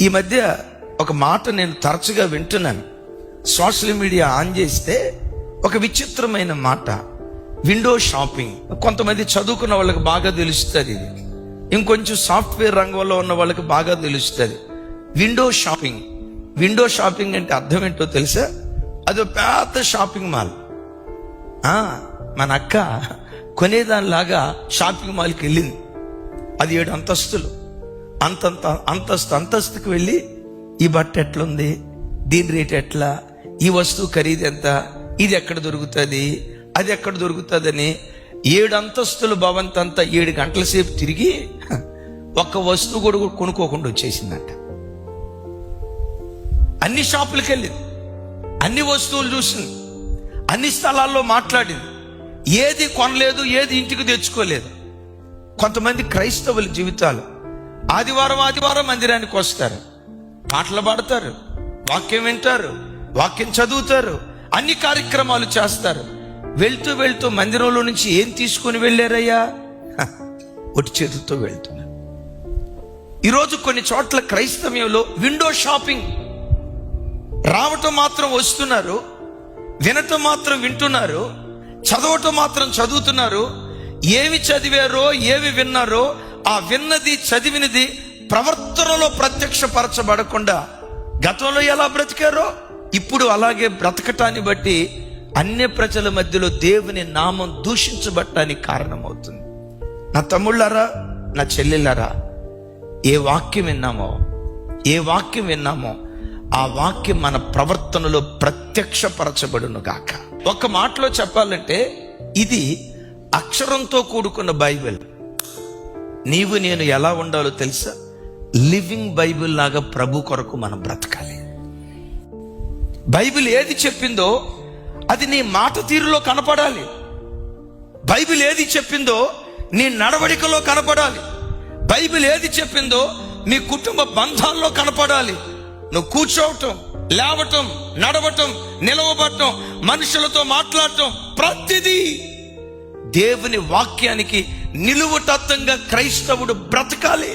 ఈ మధ్య ఒక మాట నేను తరచుగా వింటున్నాను. సోషల్ మీడియా ఆన్ చేస్తే ఒక విచిత్రమైన మాట, విండో షాపింగ్. కొంతమంది చదువుకున్న వాళ్ళకి బాగా తెలుస్తుంది ఇది, ఇంకొంచెం సాఫ్ట్వేర్ రంగంలో ఉన్న వాళ్ళకి బాగా తెలుస్తుంది. Window shopping. విండో షాపింగ్ అంటే అర్థం ఏంటో తెలుసా? అది పెద్ద షాపింగ్ మాల్. మన అక్క కొనేదానిలాగా షాపింగ్ మాల్కి వెళ్ళింది. అది 7 అంతస్తులు. అంతస్తుకు వెళ్ళి ఈ బట్ట ఎట్లుంది, దీని రేట్ ఎట్లా, ఈ వస్తువు ఖరీదు ఎంత, ఇది ఎక్కడ దొరుకుతుంది, అది ఎక్కడ దొరుకుతుందని 7 అంతస్తుల భవంతంతా 7 గంటల సేపు తిరిగి ఒక్క వస్తువు కూడా కొనుక్కోకుండా వచ్చేసిందంట. అన్ని షాపులకు వెళ్ళింది, అన్ని వస్తువులు చూసింది, అన్ని స్థలాల్లో మాట్లాడింది, ఏది కొనలేదు, ఏది ఇంటికి తెచ్చుకోలేదు. కొంతమంది క్రైస్తవుల జీవితాలు ఆదివారం మందిరానికి వస్తారు, పాటలు పాడతారు, వాక్యం వింటారు, వాక్యం చదువుతారు, అన్ని కార్యక్రమాలు చేస్తారు. వెళ్తూ మందిరంలో నుంచి ఏం తీసుకుని వెళ్ళారయ్యా? ఒట్టి చేతులతో వెళ్తున్నారు. ఈరోజు కొన్ని చోట్ల క్రైస్తవ్యంలో విండో షాపింగ్. రావటం మాత్రం వస్తున్నారు, వినటం మాత్రం వింటున్నారు, చదవటం మాత్రం చదువుతున్నారు. ఏమి చదివారో, ఏమి విన్నారో, ఆ విన్నది చదివినది ప్రవర్తనలో ప్రత్యక్షపరచబడకుండా గతంలో ఎలా బ్రతికారో ఇప్పుడు అలాగే బ్రతకటాన్ని బట్టి అన్య ప్రజల మధ్యలో దేవుని నామం దూషించబడటానికి కారణమవుతుంది. నా తమ్ముళ్ళారా, నా చెల్లెళ్ళారా, ఏ వాక్యం విన్నామో ఆ వాక్యం మన ప్రవర్తనలో ప్రత్యక్షపరచబడును గాక. ఒక మాటలో చెప్పాలంటే ఇది అక్షరంతో కూడుకున్న బైబిల్. నీవు నేను ఎలా ఉండాలో తెలుసా? లివింగ్ బైబిల్ లాగా ప్రభు కొరకు మనం బ్రతకాలి. బైబిల్ ఏది చెప్పిందో అది నీ మాట తీరులో కనపడాలి. బైబిల్ ఏది చెప్పిందో నీ నడవడికలో కనపడాలి. బైబిల్ ఏది చెప్పిందో నీ కుటుంబ బంధాల్లో కనపడాలి. నువ్వు కూర్చోవటం, లేవటం, నడవటం, నిలవబడటం, మనుషులతో మాట్లాడటం, ప్రతిదీ దేవుని వాక్యానికి నిలువుటత్తంగా క్రైస్తవుడు బ్రతకాలి.